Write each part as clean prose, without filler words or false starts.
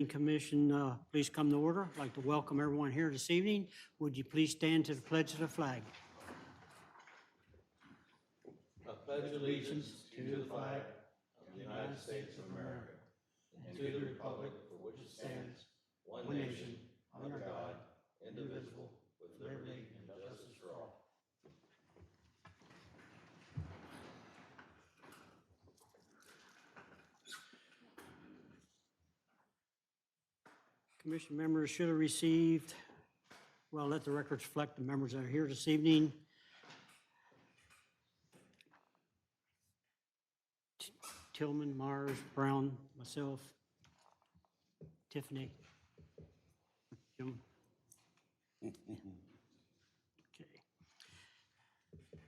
Commission, please come to order. I'd like to welcome everyone here this evening. Would you please stand to the pledge of the flag? I pledge allegiance to the flag of the United States of America and to the republic for which it stands, one nation, under God, indivisible, with liberty and justice for all. Commission members should have received, well, let the records reflect the members that are here this evening. Tillman, Myers, Brown, myself, Tiffany, Jim. Okay.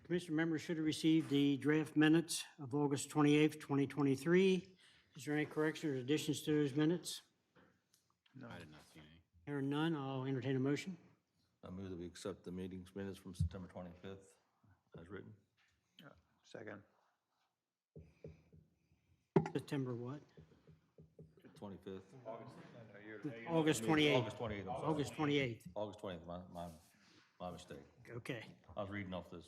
Commission members should have received the draft minutes of August 28th, 2023. Is there any corrections or additions to those minutes? No, I did not see any. Hearing none, I'll entertain a motion. I move that we accept the meeting's minutes from September 25th as written. Second. September what? 25th. August 28th. August 28th. I'm sorry. August 28th. August 20th, my mistake. Okay. I was reading off this.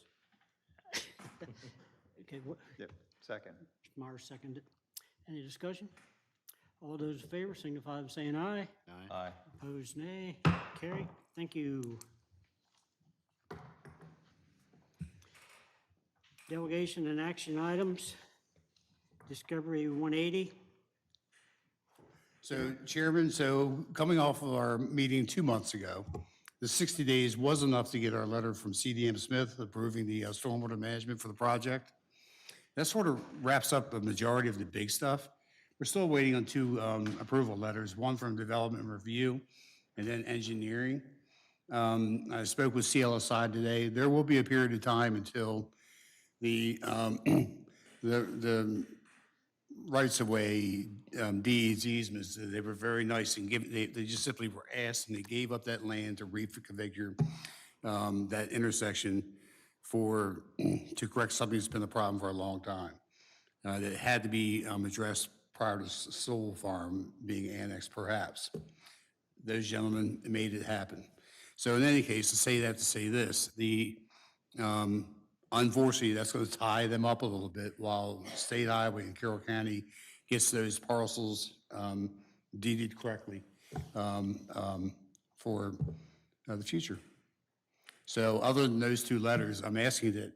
Okay, what, Yep, second. Myers seconded. Any discussion? All those in favor signify by saying aye. Aye. Opposed, nay. Carry. Thank you. Delegation and action items. Discovery 180. So Chairman, coming off of our meeting 2 months ago, the 60 days was enough to get our letter from CDM Smith approving the stormwater management for the project. That sort of wraps up the majority of the big stuff. We're still waiting on two approval letters, one from Development Review and then Engineering. I spoke with CLSI today. There will be a period of time until the rights-of-way deeds, easements, they were very nice and they just simply were asked and they gave up that land to reconfigure that intersection to correct something that's been a problem for a long time. That had to be addressed prior to Soul Farm being annexed, perhaps. Those gentlemen made it happen. So in any case, to say this, unfortunately, that's going to tie them up a little bit while State Highway in Carroll County gets those parcels deeded correctly for the future. So other than those two letters, I'm asking that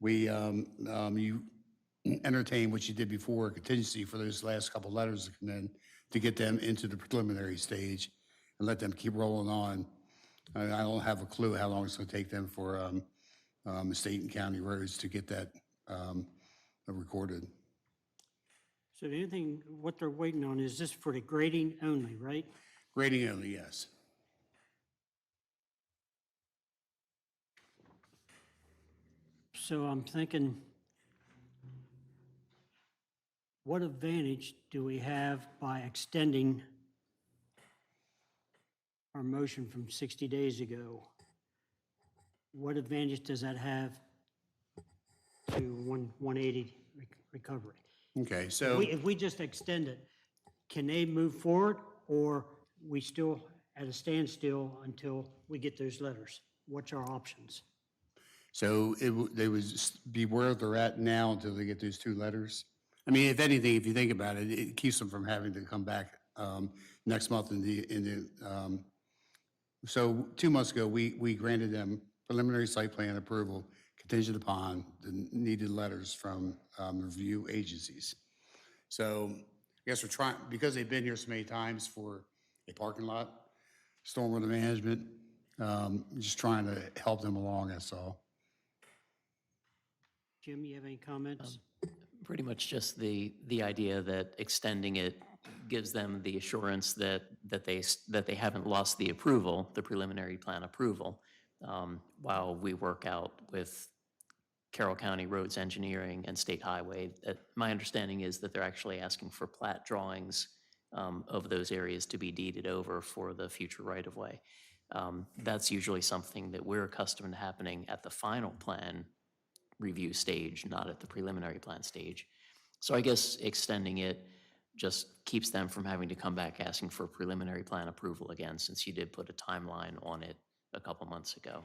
you entertain what you did before, contingency for those last couple letters to come in, to get them into the preliminary stage and let them keep rolling on. I don't have a clue how long it's going to take them for state and county roads to get that recorded. So the only thing, what they're waiting on is this for the grading only, right? Grading only, yes. So I'm thinking, what advantage do we have by extending our motion from 60 days ago? What advantage does that have to 180 recovery? Okay, so If we just extend it, can they move forward, or we still at a standstill until we get those letters? What's our options? they would just be where they're at now until they get those two letters. I mean, if anything, if you think about it, it keeps them from having to come back next month so 2 months ago, we granted them preliminary site plan approval contingent upon the needed letters from review agencies. So I guess we're trying, because they've been here so many times for a parking lot, stormwater management, just trying to help them along, that's all. Jim, you have any comments? Pretty much just the idea that extending it gives them the assurance that they haven't lost the approval, the preliminary plan approval, while we work out with Carroll County Roads Engineering and State Highway. My understanding is that they're actually asking for plat drawings of those areas to be deeded over for the future right-of-way. That's usually something that we're accustomed to happening at the final plan review stage, not at the preliminary plan stage. So I guess extending it just keeps them from having to come back asking for preliminary plan approval again, since you did put a timeline on it a couple months ago.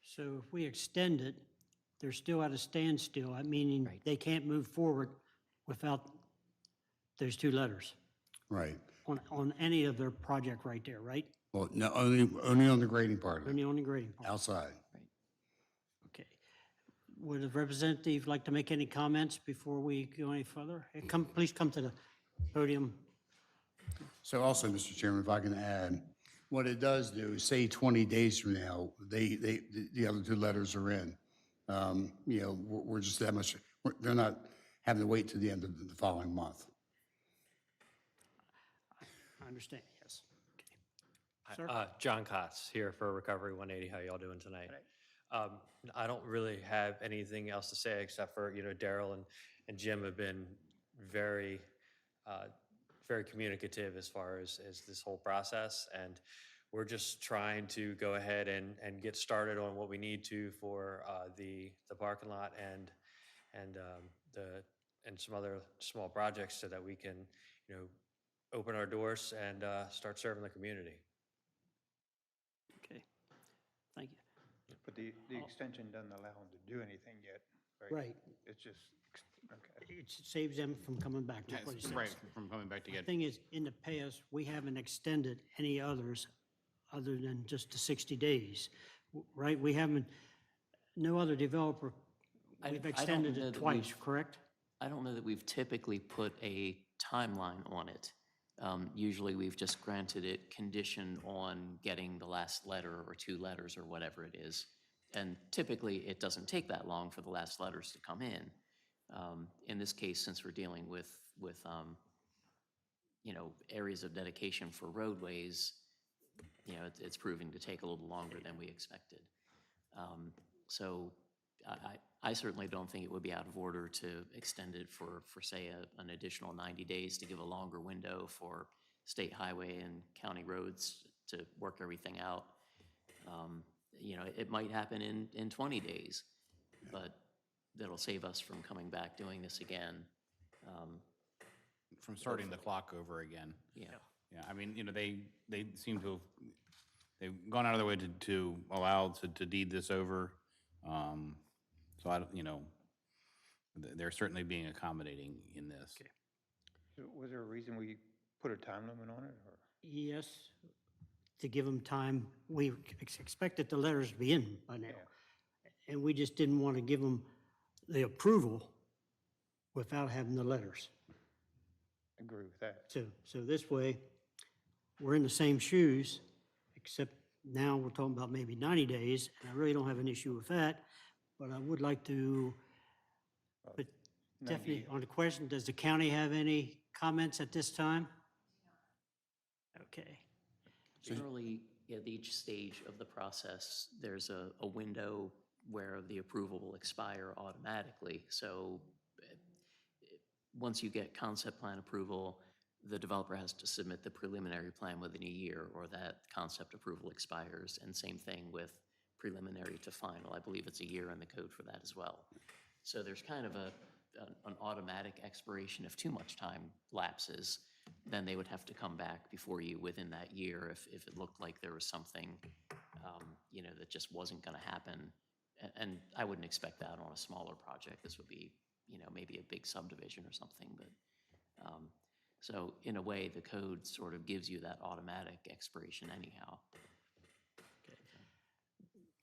So if we extend it, they're still at a standstill, meaning Right. they can't move forward without those two letters Right. on any of their project right there, right? Well, no, only on the grading part of it, Only on the grading part. outside. Okay. Would the representative like to make any comments before we go any further? Come, please come to the podium. So also, Mr. Chairman, if I can add, what it does do is say 20 days from now, the other two letters are in. You know, we're just that much, they're not having to wait to the end of the following month. I understand, yes. Okay. Sir? John Kotz here for Recovery 180. How y'all doing tonight? I don't really have anything else to say except for, you know, Daryl and Jim have been very, very communicative as far as this whole process. And we're just trying to go ahead and get started on what we need to for the parking lot and some other small projects so that we can, you know, open our doors and start serving the community. Okay, thank you. But the extension doesn't allow them to do anything yet, right? Right. It's just, okay. It saves them from coming back, that's what he says. Right, from coming back to The get, thing is, in the past, we haven't extended any others other than just the 60 days, right? We haven't, no other developer, I we've don't extended know it that twice, we've- correct? I don't know that we've typically put a timeline on it. Usually we've just granted it condition on getting the last letter or two letters or whatever it is. And typically it doesn't take that long for the last letters to come in. In this case, since we're dealing with you know, areas of dedication for roadways, you know, it's proving to take a little longer than we expected. So I certainly don't think it would be out of order to extend it for say, an additional 90 days to give a longer window for state highway and county roads to work everything out. You know, it might happen in 20 days, but that'll save us from coming back doing this again. from starting the clock over again. Yeah. Yeah, I mean, you know, they seem to have, they've gone out of their way to allow to deed this over. So I don't, you know, they're certainly being accommodating in this. So was there a reason we put a time limit on it, or? Yes, to give them time. We expected the letters to be in by now. And we just didn't want to give them the approval without having the letters. Agree with that. So this way, we're in the same shoes, except now we're talking about maybe 90 days, and I really don't have an issue with that, but I would like to, but definitely on the question, does the county have any comments at this time? Okay. Generally, at each stage of the process, there's a window where the approval will expire automatically. So once you get concept plan approval, the developer has to submit the preliminary plan within a year, or that concept approval expires. And same thing with preliminary to final. I believe it's a year in the code for that as well. So there's kind of an automatic expiration. If too much time lapses, then they would have to come back before you within that year if it looked like there was something, you know, that just wasn't going to happen. And I wouldn't expect that on a smaller project. This would be, you know, maybe a big subdivision or something. But so in a way, the code sort of gives you that automatic expiration anyhow.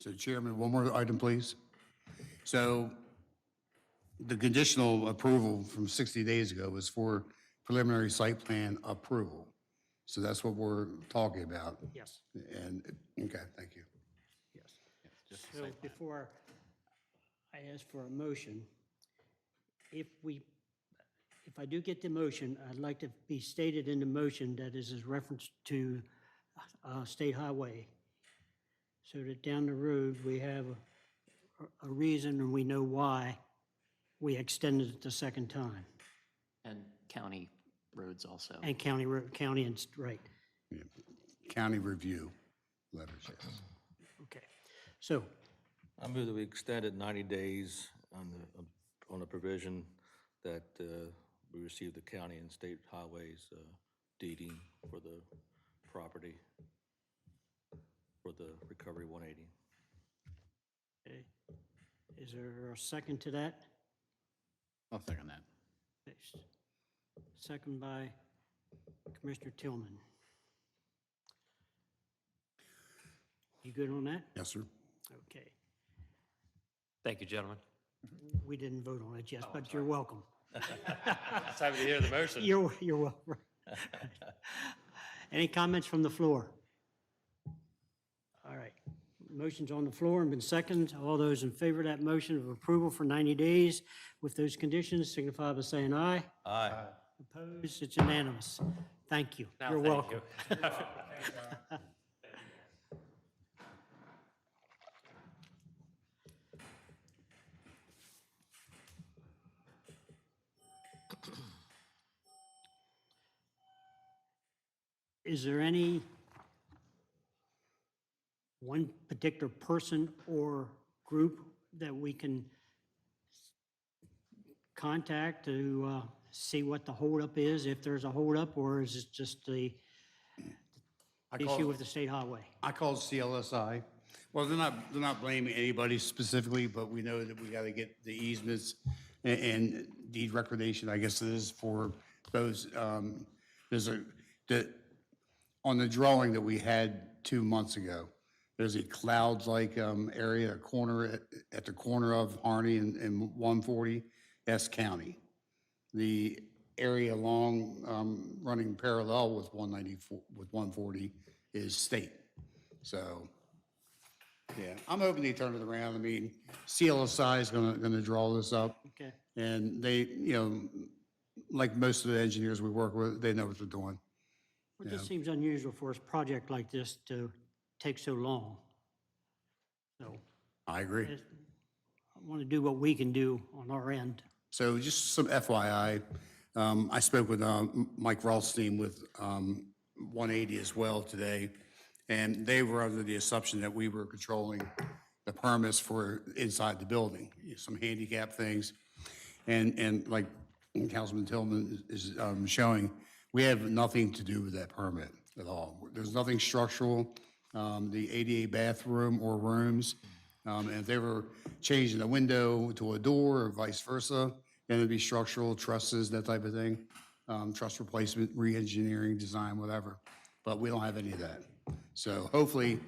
So Chairman, one more item, please. So the conditional approval from 60 days ago was for preliminary site plan approval. So that's what we're talking about. Yes, And, okay, thank you. yes. Just So before I ask for a motion, if I do get the motion, I'd like to be stated in the motion that is reference to State Highway, so that down the road, we have a reason and we know why we extended it the second time. And county roads also. And county road, county and, right, County review letters, yes. okay. So, I move that we extend it 90 days on the provision that we received the county and state highways deeding for the property for the Recovery 180. Okay. Is there a second to that? I'll second that. Next. Second by Commissioner Tillman. You good on that? Yes, sir. Okay. Thank you, gentlemen. We didn't vote on it yet, but you're welcome. It's time to hear the motion. You're welcome. Any comments from the floor? All right. Motion's on the floor and been seconded. All those in favor of that motion of approval for 90 days with those conditions signify by saying aye. Aye. Opposed? It's unanimous. Thank you. Now, You're thank welcome. you. Is there any one particular person or group that we can contact to see what the holdup is, if there's a holdup, or is it just the issue with the state highway? I called CLSI. Well, they're not blaming anybody specifically, but we know that we got to get the easements and deed recordation, I guess it is, for those. On the drawing that we had 2 months ago, there's a clouds-like area, a corner at the corner of Harney and 140, that's county. The area along, running parallel with 194, with 140 is state. So, yeah, I'm hoping they turn it around. I mean, CLSI is gonna draw this up. Okay. And they, like most of the engineers we work with, they know what they're doing. It just seems unusual for a project like this to take so long. So I agree. I want to do what we can do on our end. So just some FYI, I spoke with Mike Rothstein with 180 as well today, and they were under the assumption that we were controlling the permits for inside the building, some handicap things. And like Councilman Tillman is showing, we have nothing to do with that permit at all. There's nothing structural, the ADA bathroom or rooms. And if they were changing a window to a door or vice versa, then it'd be structural, trusses, that type of thing. Truss replacement, re-engineering, design, whatever. But we don't have any of that. So hopefully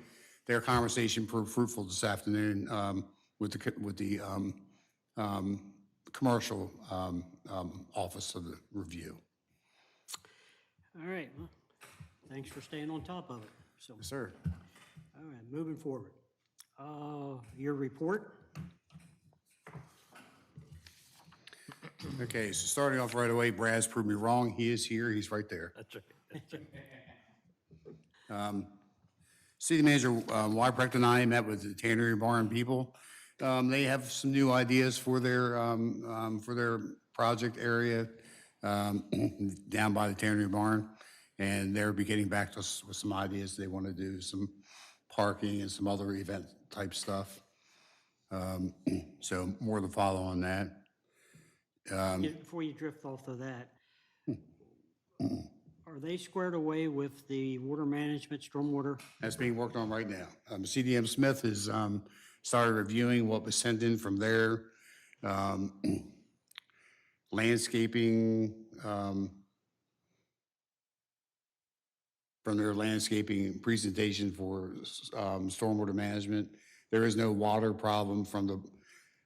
their conversation proved fruitful this afternoon with the commercial office of the review. All right, well, thanks for staying on top of it. So, Yes, sir. all right, moving forward. Your report? Okay, so starting off right away, Brad's proved me wrong. He is here. He's right there. That's right. City Manager Wyprecht and I met with the Tannery Barn people. They have some new ideas for their project area down by the Tannery Barn, and they'll be getting back to us with some ideas. They want to do some parking and some other event type stuff. So more to follow on that. Before you drift off of that, are they squared away with the water management, stormwater? That's being worked on right now. CDM Smith has started reviewing what was sent in from their landscaping, presentation for stormwater management. There is no water problem from the,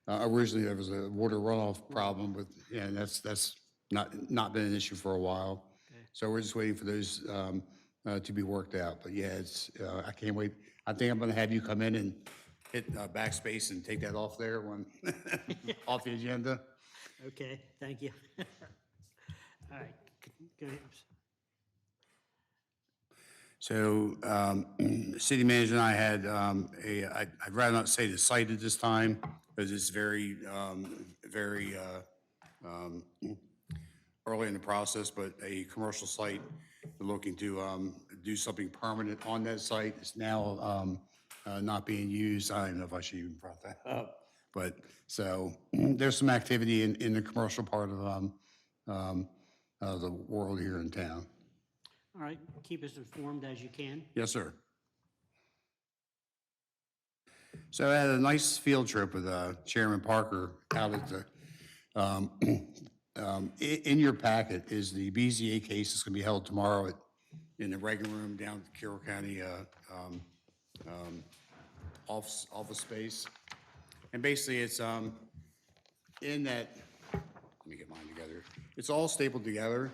originally there was a water runoff problem with, and that's not been an issue for a while. Okay. So we're just waiting for those to be worked out. But yeah, it's, I can't wait. I think I'm gonna have you come in and hit backspace and take that off there when, off the agenda. Okay, thank you. All right, go ahead. So, city manager and I had I'd rather not say the site at this time, because it's very early in the process, but a commercial site, we're looking to do something permanent on that site. It's now not being used. I don't know if I should even brought that up, but so there's some activity in the commercial part of the world here in town. All right, keep us informed as you can. Yes, sir. So I had a nice field trip with Chairman Parker out at the, in your packet is the BZA case that's going to be held tomorrow in the Reagan Room down at the Carroll County office space. And basically, it's in that, let me get mine together. It's all stapled together.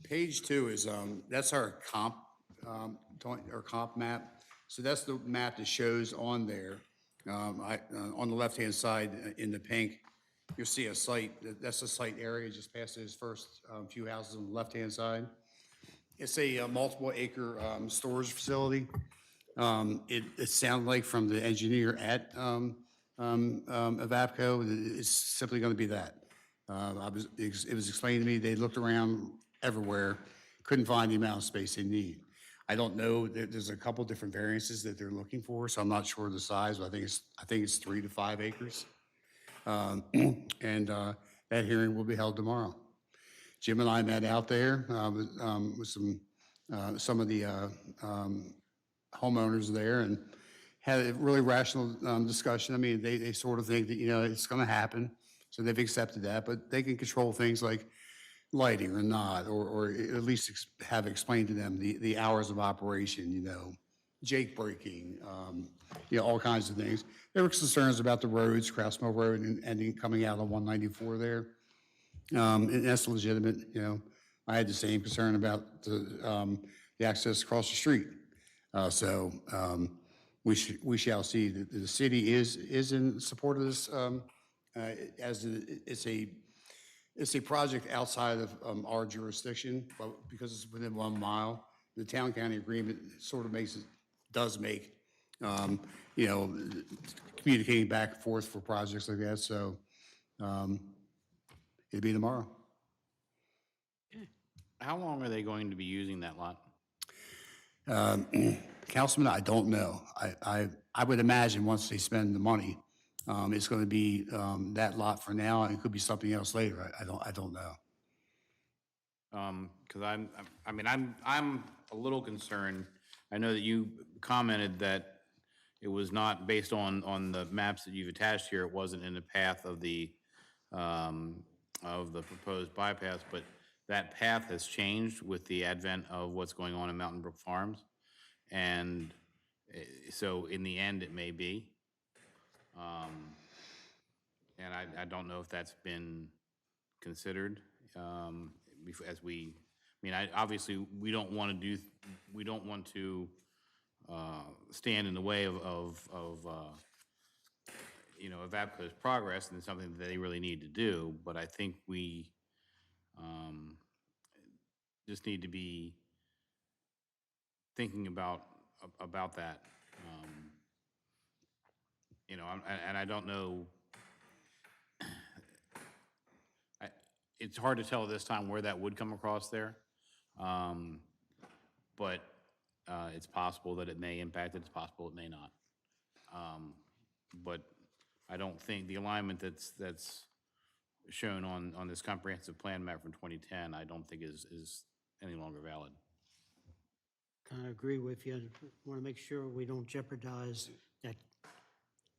Page 2 is, that's our comp, our comp map. So that's the map that shows on there. On the left-hand side in the pink, you'll see a site, that's a site area just past those first few houses on the left-hand side. It's a multiple acre storage facility. It sounded like from the engineer at Evapco, it's simply going to be that. It was explained to me, they looked around everywhere, couldn't find the amount of space they need. I don't know, there's a couple different variances that they're looking for, so I'm not sure the size, but I think it's 3 to 5 acres. And that hearing will be held tomorrow. Jim and I met out there with some of the homeowners there and had a really rational discussion. I mean, they sort of think that, it's going to happen, so they've accepted that, but they can control things like lighting or not, or at least have explained to them the hours of operation, jake braking, all kinds of things. There were concerns about the roads, Kraus Mill Road and coming out on 194 there. And that's legitimate, I had the same concern about the access across the street. So we shall see. The city is in support of this, as it's a project outside of our jurisdiction, but because it's within 1 mile, the town-county agreement sort of does make communicating back and forth for projects like that. So it'll be tomorrow. How long are they going to be using that lot? Councilman, I don't know. I would imagine once they spend the money, it's going to be that lot for now, and it could be something else later. I don't know. Because I'm a little concerned. I know that you commented that it was not based on the maps that you've attached here. It wasn't in the path of the proposed bypass, but that path has changed with the advent of what's going on in Mountain Brook Farms. And so in the end, it may be. And I don't know if that's been considered obviously we don't want to stand in the way of Evapco's progress, and it's something that they really need to do. But I think we just need to be thinking about that. And I don't know. It's hard to tell this time where that would come across there, but it's possible that it may impact it. It's possible it may not. But I don't think the alignment that's shown on this comprehensive plan map from 2010, I don't think is any longer valid. Kind of agree with you. Want to make sure we don't jeopardize that.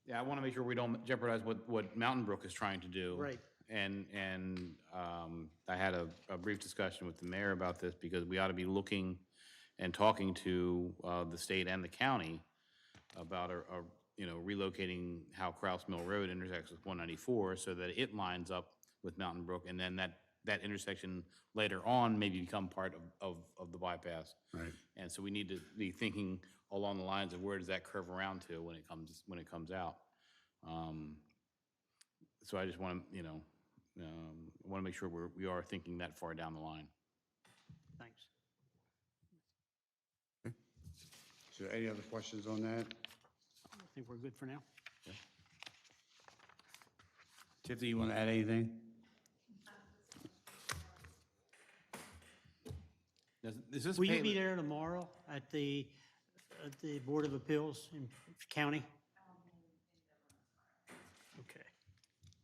Yeah, I want to make sure we don't jeopardize what Mountain Brook is trying to do. Right. And I had a brief discussion with the mayor about this, because we ought to be looking and talking to the state and the county about relocating how Kraus Mill Road intersects with 194 so that it lines up with Mountain Brook, and then that intersection later on maybe become part of the bypass. Right. And so we need to be thinking along the lines of where does that curve around to when it comes out. So I just want to make sure we are thinking that far down the line. Thanks. So any other questions on that? I think we're good for now. Tiffany, you want to add anything? Is this Will you be pavement- there tomorrow at the Board of Appeals in county? Okay.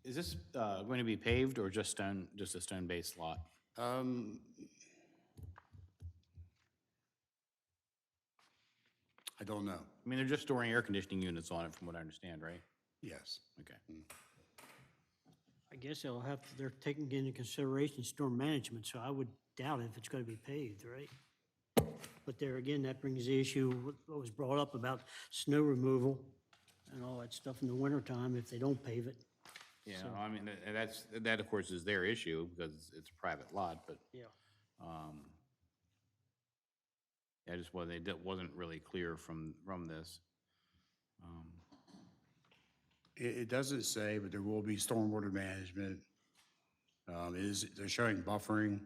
Is this going to be paved or just stone, just a stone-based lot? I don't know. I mean, they're just storing air conditioning units on it, from what I understand, right? Yes. Okay. I guess they're taking into consideration storm management, so I would doubt if it's gonna be paved, right? But there again, that brings the issue, what was brought up about snow removal and all that stuff in the wintertime if they don't pave it. Yeah, I mean, that of course is their issue because it's a private lot, but, Yeah. I just wasn't really clear from this. It doesn't say, but there will be stormwater management. They're showing buffering.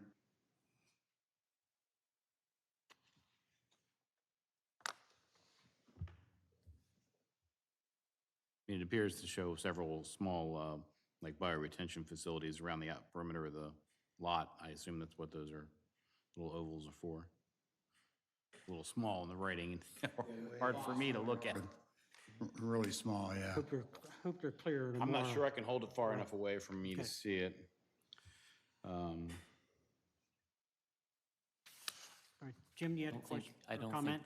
It appears to show several small, like bioretention facilities around the perimeter of the lot. I assume that's what those little ovals are for. A little small in the writing, hard for me to look at. Really small, yeah. Hope they're clear tomorrow. I'm not sure I can hold it far enough away from me to Okay. see it. All right, Jim, you had a question or comment?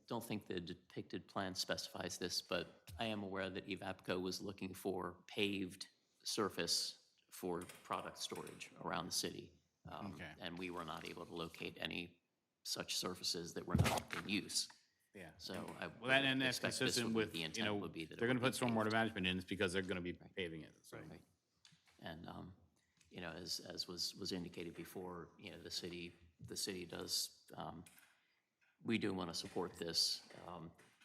Don't think the depicted plan specifies this, but I am aware that Evapco was looking for paved surface for product storage around the city. Okay. And we were not able to locate any such surfaces that were not in use. Yeah. So I Well, and would that's expect this consistent would with, be, the you intent know, would be that it they're going to would put be stormwater paved. management in, it's because they're going to be paving it, so. Right. And, you know, as was indicated before, you know, the city does, we do want to support this.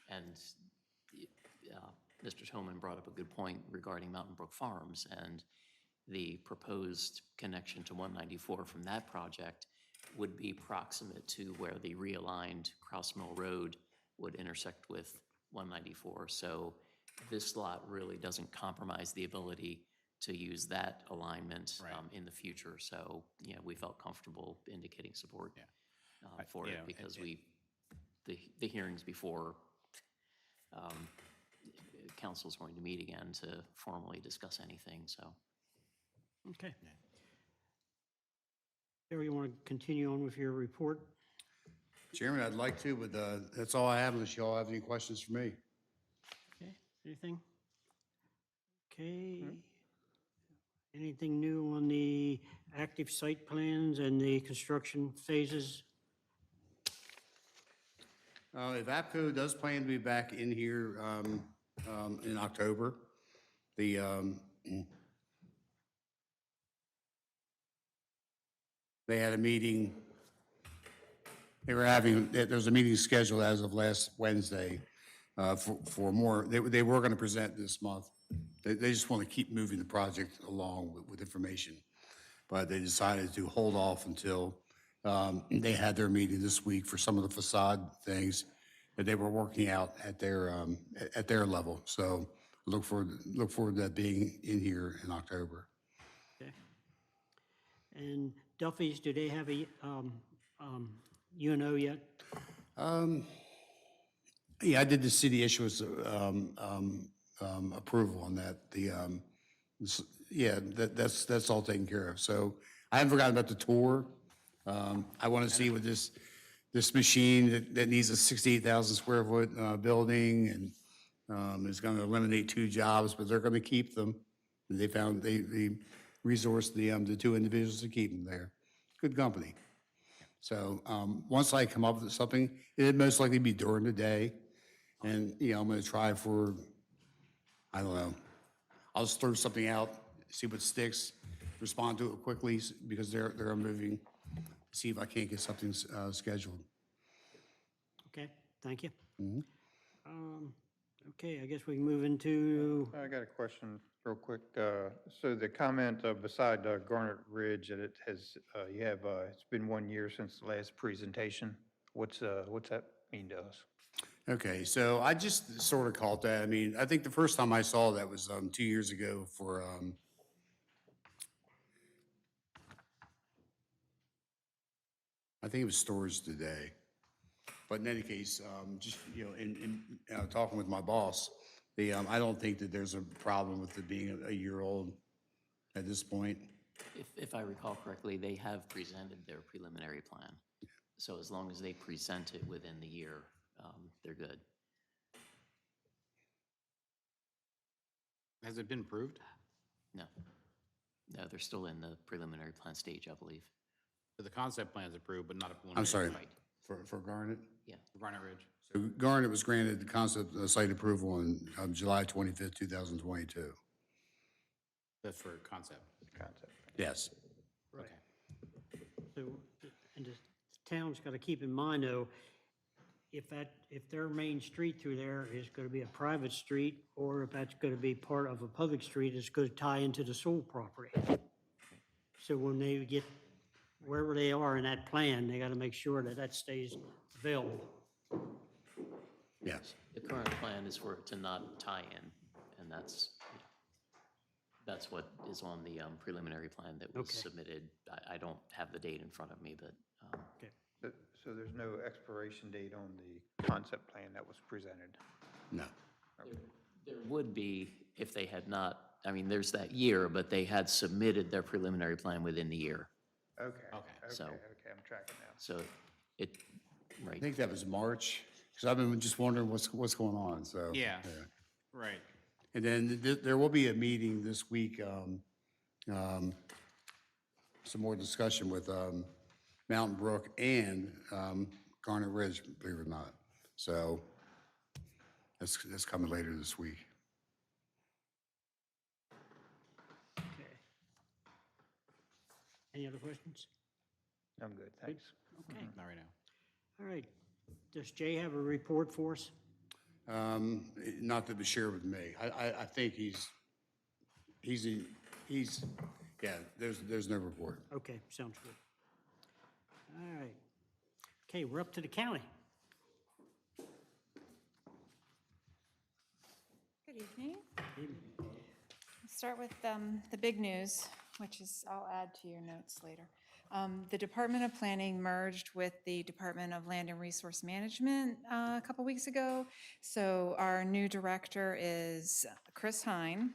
And Mr. Tillman brought up a good point regarding Mountain Brook Farms and the proposed connection to 194 from that project would be proximate to where the realigned Cross Mill Road would intersect with 194. So this lot really doesn't compromise the ability to use that alignment Right. in the future. So, you know, we felt comfortable indicating support Yeah. for you it know, because the hearings before council's going to meet again to formally discuss anything, so. Okay. Barry, you want to continue on with your report? Chairman, I'd like to, but that's all I have unless y'all have any questions for me. Okay, anything? Okay. Anything new on the active site plans and the construction phases? If APCO does plan to be back in here in October, the they had a meeting. There's a meeting scheduled as of last Wednesday for more. They were going to present this month. They just want to keep moving the project along with information, but they decided to hold off until they had their meeting this week for some of the facade things that they were working out at their level. So look forward to that being in here in October. Okay. And Duffy's, do they have a UNO yet? Yeah, I did the city issuance approval on that. That's all taken care of. So I haven't forgotten about the tour. I want to see what this machine that needs a 68,000 square foot building and is going to eliminate 2 jobs, but they're going to keep them. They resourced the 2 individuals to keep them there. Good company. So once I come up with something, it'd most likely be during the day. And, you know, I'm going to try for, I don't know, I'll just throw something out, see what sticks, respond to it quickly because they're moving, see if I can't get something scheduled. Okay, thank you. Okay, I guess we can move into, I got a question real quick. So the comment beside Garnet Ridge that it has, it's been 1 year since the last presentation. What's that mean to us? Okay, so I just sort of caught that. I mean, I think the first time I saw that was 2 years ago for, I think it was Storage Today. But in any case, just, you know, in talking with my boss, I don't think that there's a problem with it being a year old. at this point? If I recall correctly, they have presented their preliminary plan. So as long as they present it within the year, they're good. Has it been approved? No. No, they're still in the preliminary plan stage, I believe. So the concept plan is approved, but not a preliminary. I'm sorry, Right. for Garnet? Yeah. Garnet Ridge. So Garnet was granted the concept site approval on July 25th, 2022. That's for concept. Concept. Yes. Right. So, and the town's got to keep in mind, though, if their main street through there is going to be a private street, or if that's going to be part of a public street, it's going to tie into the Sewell property. So when they get, wherever they are in that plan, they got to make sure that that stays available. Yes. The current plan is for it to not tie in, and that's what is on the preliminary plan that was Okay. submitted. I don't have the date in front of me, but Okay. So there's no expiration date on the concept plan that was presented? No. there would be if they had not, I mean, there's that year, but they had submitted their preliminary plan within the year. Okay. Okay. So- Okay, I'm tracking now. So it, I right. think that was March, because I've been just wondering what's going on, so. Yeah. Right. And then there will be a meeting this week, some more discussion with Mountain Brook and Garnet Ridge, believe it or not. So that's coming later this week. Okay. Any other questions? I'm good, thanks. Okay. Not right now. All right. Does Jay have a report for us? Not to be shared with me. I think he's, yeah, there's no report. Okay, sounds good. All right. Okay, we're up to the county. Good evening. I'll start with the big news, which is, I'll add to your notes later. The Department of Planning merged with the Department of Land and Resource Management a couple weeks ago. So our new director is Chris Hine,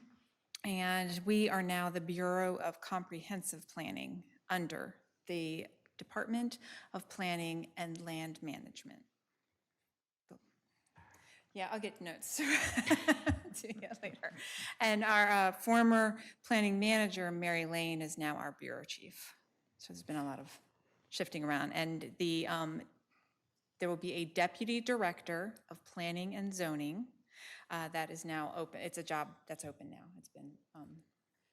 and we are now the Bureau of Comprehensive Planning under the Department of Planning and Land Management. Yeah, I'll get notes to you later. And our former planning manager, Mary Lane, is now our bureau chief. So there's been a lot of shifting around. And there will be a deputy director of planning and zoning that is now open. It's a job that's open now. It's been,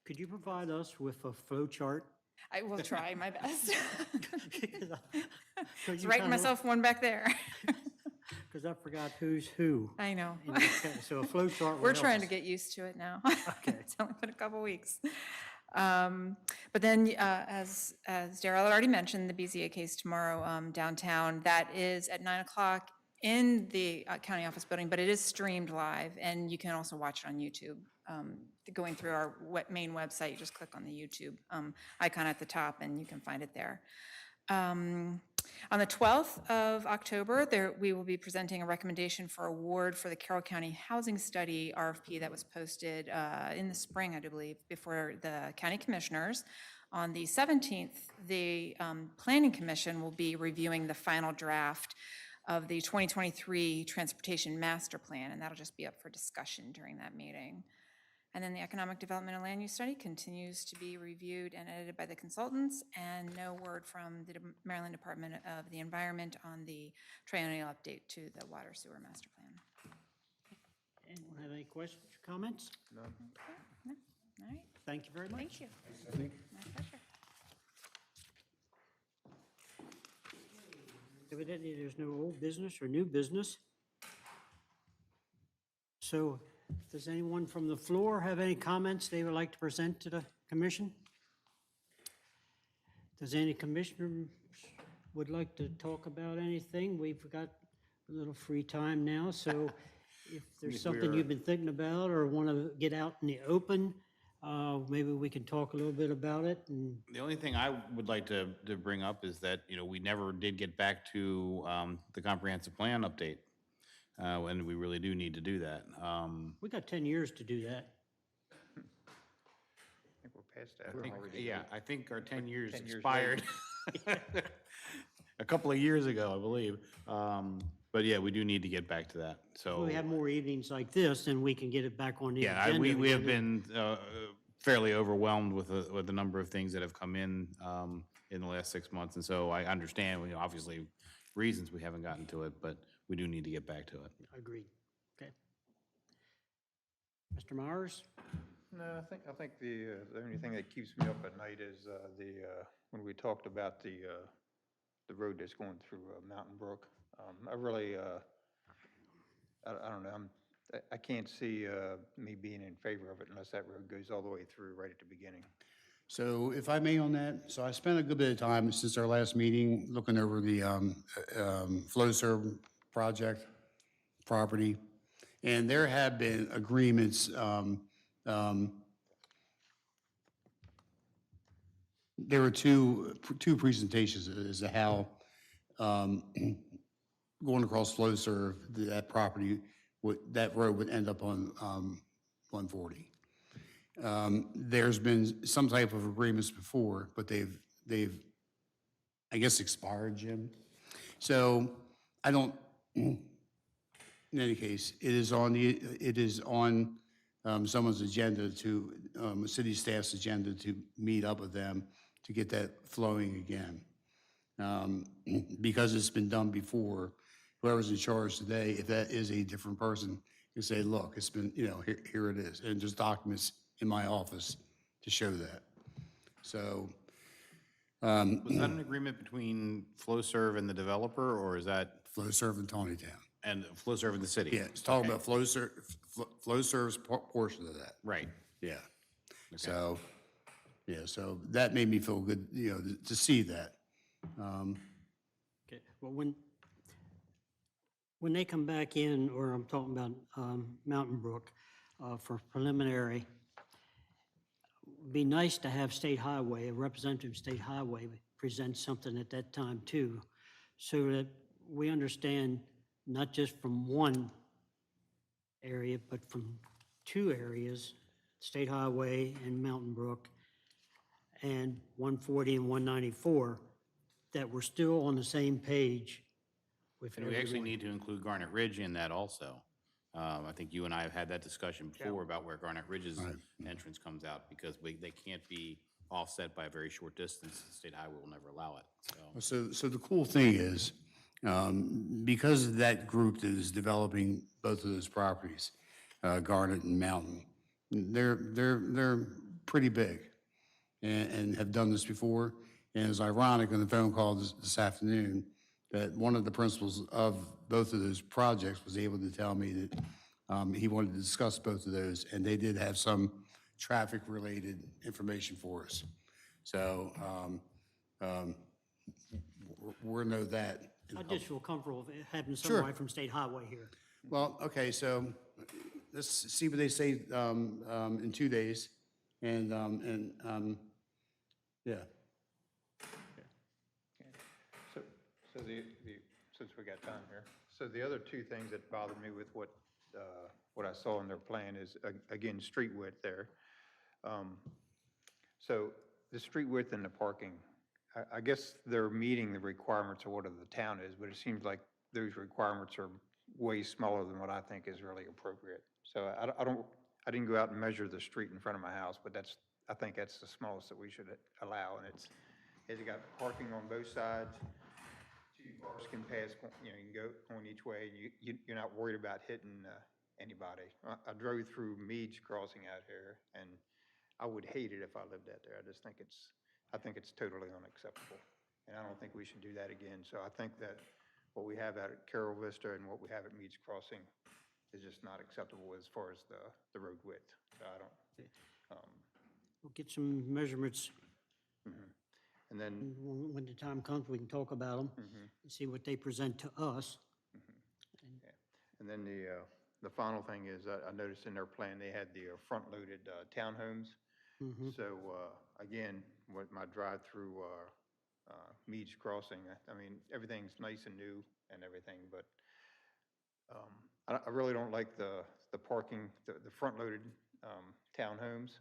Could you provide us with a flow chart? I will try my best. Because Writing myself one back there. Because I forgot who's who. I know. in this kind of- So a flow chart will We're help trying to us. get used to it now. Okay. It's only been a couple weeks. But then, as Darrell had already mentioned, the BZA case tomorrow downtown, that is at 9 o'clock in the county office building, but it is streamed live, and you can also watch it on YouTube. Going through our main website, you just click on the YouTube icon at the top, and you can find it there. On the 12th of October, we will be presenting a recommendation for award for the Carroll County Housing Study RFP that was posted in the spring, I do believe, before the county commissioners. On the 17th, the Planning Commission will be reviewing the final draft of the 2023 Transportation Master Plan, and that'll just be up for discussion during that meeting. And then the Economic Development and Land Use Study continues to be reviewed and edited by the consultants, and no word from the Maryland Department of the Environment on the triennial update to the Water Sewer Master Plan. Anyone have any questions or comments? No. Okay, no, all right, Thank you very much. thank you. My pleasure. Evidently, there's no old business or new business. So does anyone from the floor have any comments they would like to present to the commission? Does any commissioner would like to talk about anything? We've got a little free time now, so if there's something you've been thinking about or want to get out in the open, maybe we can talk a little bit about it. And The only thing I would like to bring up is that, we never did get back to the comprehensive plan update. And we really do need to do that. we got 10 years to do that. I think we're past that. I think, already. yeah, I think our 10 years 10 years expired a couple of years ago, I believe. But yeah, we do need to get back to that, If so. we have more evenings like this, then we can get it back on the Yeah, agenda. we have again. been fairly overwhelmed with the number of things that have come in the last 6 months. And so I understand, obviously, reasons we haven't gotten to it, but we do need to get back to it. Agreed. Okay. Mr. Myers? No, I think the only thing that keeps me up at night is when we talked about the road that's going through Mountain Brook. I really, I don't know, I can't see me being in favor of it unless that road goes all the way through right at the beginning. So if I may on that, so I spent a good bit of time since our last meeting looking over the FlowServe project property. And there have been agreements, there were two presentations as to how going across FlowServe, that property, that road would end up on 140. There's been some type of agreements before, but they've, I guess, expired, Jim. So I don't, in any case, it is on someone's agenda to, city staff's agenda to meet up with them to get that flowing again. Because it's been done before, whoever's in charge today, if that is a different person, can say, look, it's been, here it is. And there's documents in my office to show that. So. Was that an agreement between FlowServe and the developer, or is that, FlowServe in Taneytown. and FlowServe in the city? Yeah, it's talking about FlowServe's portion of that. Right. Yeah. So, yeah, so that made me feel good, to see that. Okay, well, when they come back in, or I'm talking about Mountain Brook for preliminary, it'd be nice to have State Highway, a representative of State Highway present something at that time too, so that we understand not just from one area, but from two areas, State Highway and Mountain Brook, and 140 and 194, that we're still on the same page with And we actually everyone. need to include Garnet Ridge in that also. I think you and I have had that discussion before about where Garnet Ridge's entrance comes out, because they can't be offset by a very short distance. The state highway will never allow it, so. So the cool thing is, because of that group that is developing both of those properties, Garnet and Mountain, they're pretty big and have done this before. And it's ironic on the phone call this afternoon that one of the principals of both of those projects was able to tell me that he wanted to discuss both of those, and they did have some traffic-related information for us. So we'll know that. I just feel comfortable having Sure. somebody from State Highway here. Well, okay, so let's see what they say in 2 days, and yeah. So since we got time here, so the other two things that bothered me with what I saw in their plan is, again, street width there. So the street width and the parking, I guess they're meeting the requirements of what the town is, but it seems like those requirements are way smaller than what I think is really appropriate. So I didn't go out and measure the street in front of my house, but I think that's the smallest that we should allow, and it's got parking on both sides. Two cars can pass, you can go on each way, and you're not worried about hitting anybody. I drove through Meads Crossing out here, and I would hate it if I lived out there. I just think it's totally unacceptable, and I don't think we should do that again. So I think that what we have out at Carroll Vista and what we have at Meads Crossing is just not acceptable as far as the road width. So I don't. We'll get some measurements. And then, When the time comes, we can talk about them and see what they present to us. and then the final thing is, I noticed in their plan, they had the front-loaded townhomes. So again, with my drive through Meads Crossing, I mean, everything's nice and new and everything, but I really don't like the parking, the front-loaded townhomes.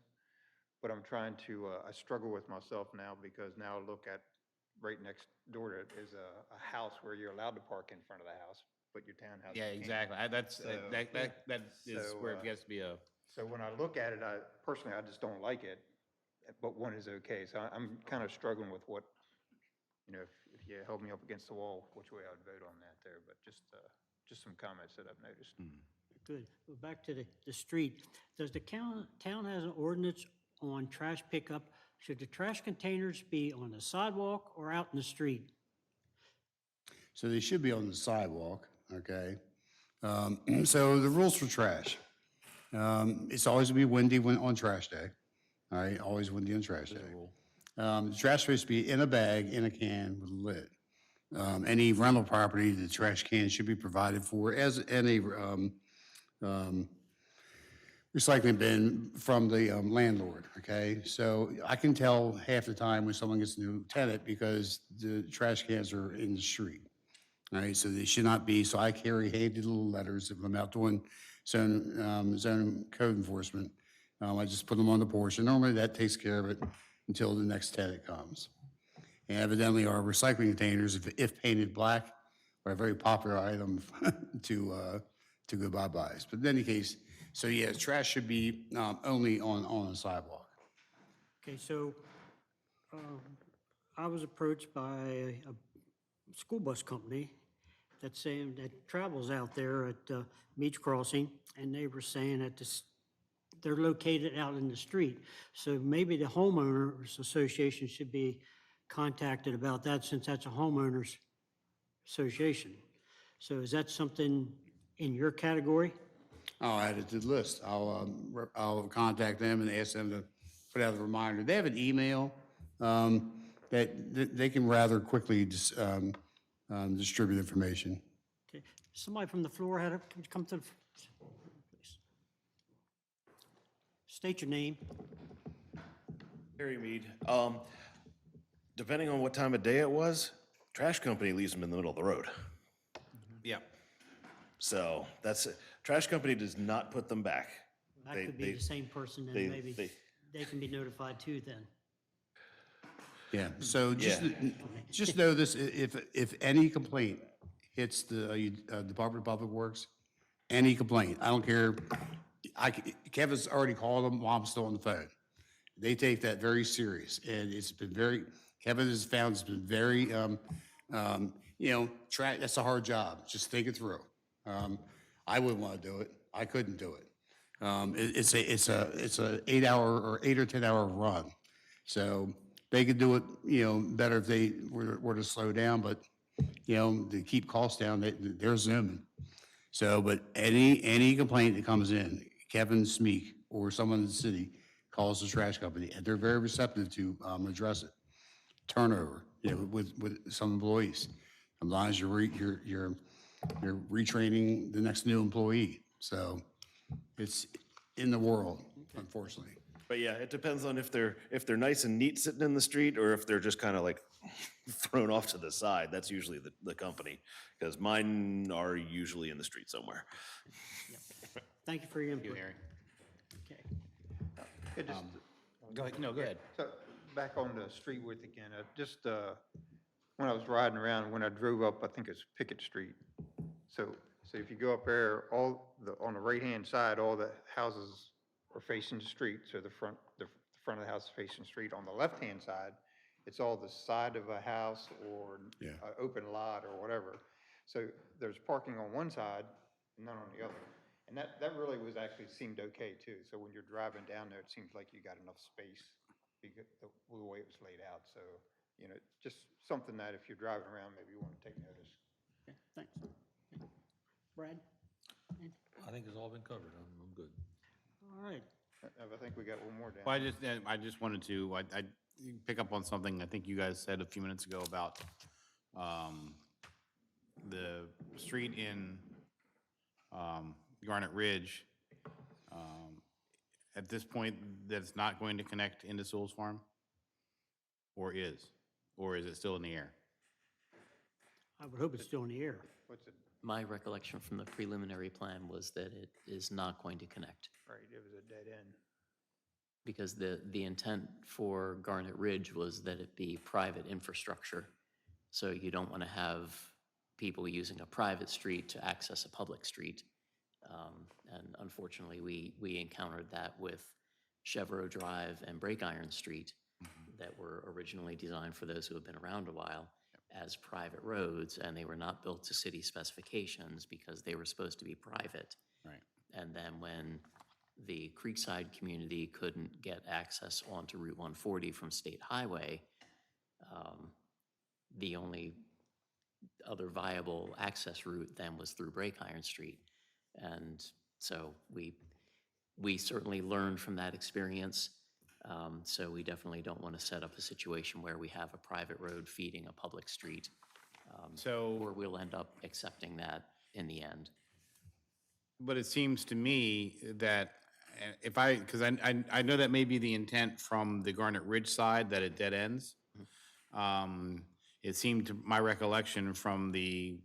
but I'm trying to, I struggle with myself now because now I look at, right next door to it is a house where you're allowed to park in front of the house, but your townhouse. Yeah, you can't. exactly. That's, So- that is So, where it gets to be a, So when I look at it, I personally, I just don't like it, but one is okay. So I'm kind of struggling with what, if you held me up against the wall, which way I would vote on that there, but just some comments that I've noticed. Good. Well, back to the street. Does the town has an ordinance on trash pickup? Should the trash containers be on the sidewalk or out in the street? So they should be on the sidewalk, okay? So the rules for trash. It's always gonna be windy on trash day, all right? Always windy on trash day. The trash supposed to be in a bag, in a can with a lid. Any rental property, the trash can should be provided for as any recycling bin from the landlord, okay? So I can tell half the time when someone gets a new tenant because the trash cans are in the street. All right, so they should not be, so I carry handy little letters if I'm out doing zone code enforcement. I just put them on the porch, and normally that takes care of it until the next tenant comes. And evidently, our recycling containers, if painted black, are a very popular item to go bye-byes. But in any case, so yeah, trash should be only on the sidewalk. Okay, so I was approached by a school bus company that's saying that travels out there at Beach Crossing, and they were saying that they're located out in the street. So maybe the homeowners association should be contacted about that since that's a homeowners association. So is that something in your category? I'll add it to the list. I'll contact them and ask them to put out a reminder. They have an email that they can rather quickly distribute information. Okay, somebody from the floor had to come to the, please. State your name. Harry Mead. Depending on what time of day it was, trash company leaves them in the middle of the road. yeah. So that's it. Trash company does not put them back. That They- could be they- the same person, they- and maybe they- they can be notified too then. Yeah, so Yeah. just know this, if any complaint hits the Department of Public Works, any complaint, I don't care, Kevin's already called them while I'm still on the phone. They take that very serious, and it's been Kevin has found it's been very, that's a hard job, just think it through. I wouldn't want to do it, I couldn't do it. It's a 8-hour or 8 or 10-hour run, so they could do it, better if they were to slow down, but, to keep costs down, they're zooming. So, but any complaint that comes in, Kevin Smeek or someone in the city calls the trash company, and they're very receptive to address it. Turnover, with some employees. As long as you're retraining the next new employee. So it's in the world, unfortunately. But yeah, it depends on if they're nice and neat sitting in the street or if they're just kind of like thrown off to the side. That's usually the company, because mine are usually in the street somewhere. Thank you for your input. Harry. Okay. It just, Go ahead, no, go ahead. So back on the street width again, when I was riding around, when I drove up, I think it's Pickett Street. So if you go up there, on the right-hand side, all the houses are facing the street, so the front of the house is facing the street. On the left-hand side, it's all the side of a house or Yeah. an open lot or whatever. So there's parking on one side and none on the other. And that really seemed okay too. So when you're driving down there, it seems like you got enough space because the way it was laid out. So, just something that if you're driving around, maybe you want to take notice. Okay, thanks. Brad? I think it's all been covered. I'm good. All right. I think we got one more down. Well, I just wanted to, I pick up on something I think you guys said a few minutes ago about the street in Garnet Ridge. At this point, that's not going to connect into Sewell's Farm? Or is? Or is it still in the air? I would hope it's still in the air. What's it, My recollection from the preliminary plan was that it is not going to connect. right, it was a dead end. because the intent for Garnet Ridge was that it be private infrastructure. So you don't want to have people using a private street to access a public street. And unfortunately, we encountered that with Chevrolet Drive and Brake Iron Street that were originally designed for those who have been around a while as private roads, and they were not built to city specifications because they were supposed to be private. Right. And then when the Creekside community couldn't get access onto Route 140 from State Highway, the only other viable access route then was through Brake Iron Street. And so we certainly learned from that experience. So we definitely don't want to set up a situation where we have a private road feeding a public street. Or So, we'll end up accepting that in the end. but it seems to me that if because I know that may be the intent from the Garnet Ridge side, that it dead ends. It seemed to my recollection from the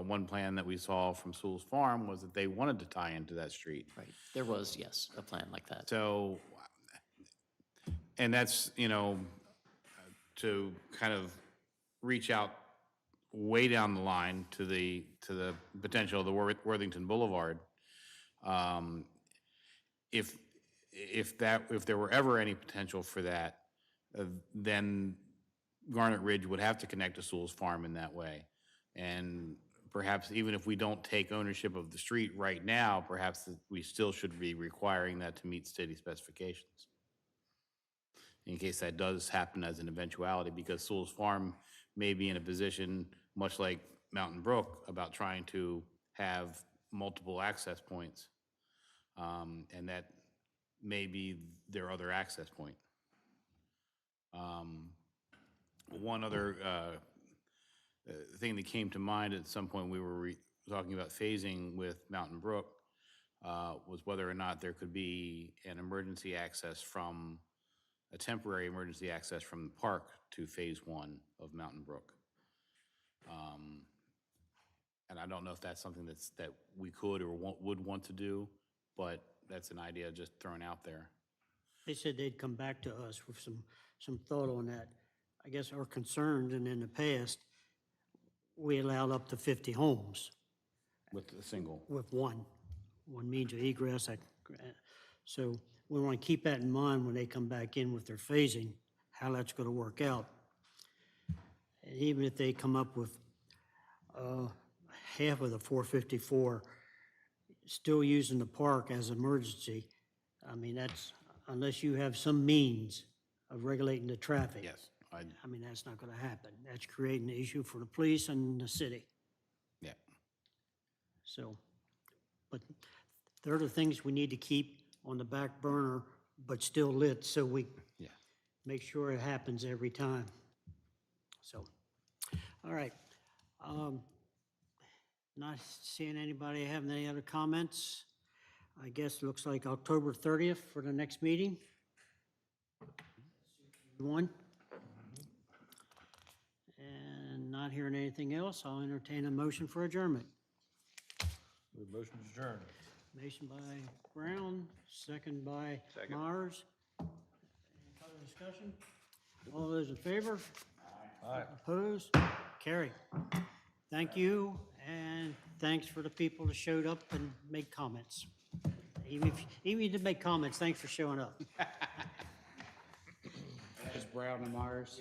one plan that we saw from Sewell's Farm was that they wanted to tie into that street. Right. There was, yes, a plan like that. So, and that's, to kind of reach out way down the line to the potential of the Worthington Boulevard. If there were ever any potential for that, then Garnet Ridge would have to connect to Sewell's Farm in that way. And perhaps even if we don't take ownership of the street right now, perhaps we still should be requiring that to meet city specifications. In case that does happen as an eventuality, because Sewell's Farm may be in a position, much like Mountain Brook, about trying to have multiple access points. And that may be their other access point. One other thing that came to mind at some point, we were talking about phasing with Mountain Brook, was whether or not there could be an emergency access from, a temporary emergency access from the park to phase 1 of Mountain Brook. And I don't know if that's something that we could or would want to do, but that's an idea just thrown out there. They said they'd come back to us with some thought on that. I guess our concerns, and in the past, we allowed up to 50 homes With a single. with one means of egress. So we want to keep that in mind when they come back in with their phasing, how that's going to work out. And even if they come up with half of the 454, still using the park as emergency, I mean, that's, unless you have some means of regulating the traffic. Yes. I mean, that's not going to happen. That's creating an issue for the police and the city. Yeah. So, but there are the things we need to keep on the back burner, but still lit, so we make sure it happens every time. So, all right. Not seeing anybody having any other comments. I guess it looks like October 30th for the next meeting. One. And not hearing anything else, I'll entertain a motion for adjournment. Motion adjourned. Motion by Brown, second by Myers. Any further discussion? All those in favor? Aye. Opposed? Carry. Thank you, and thanks for the people that showed up and made comments. Even if you didn't make comments, thanks for showing up. Brown and Myers.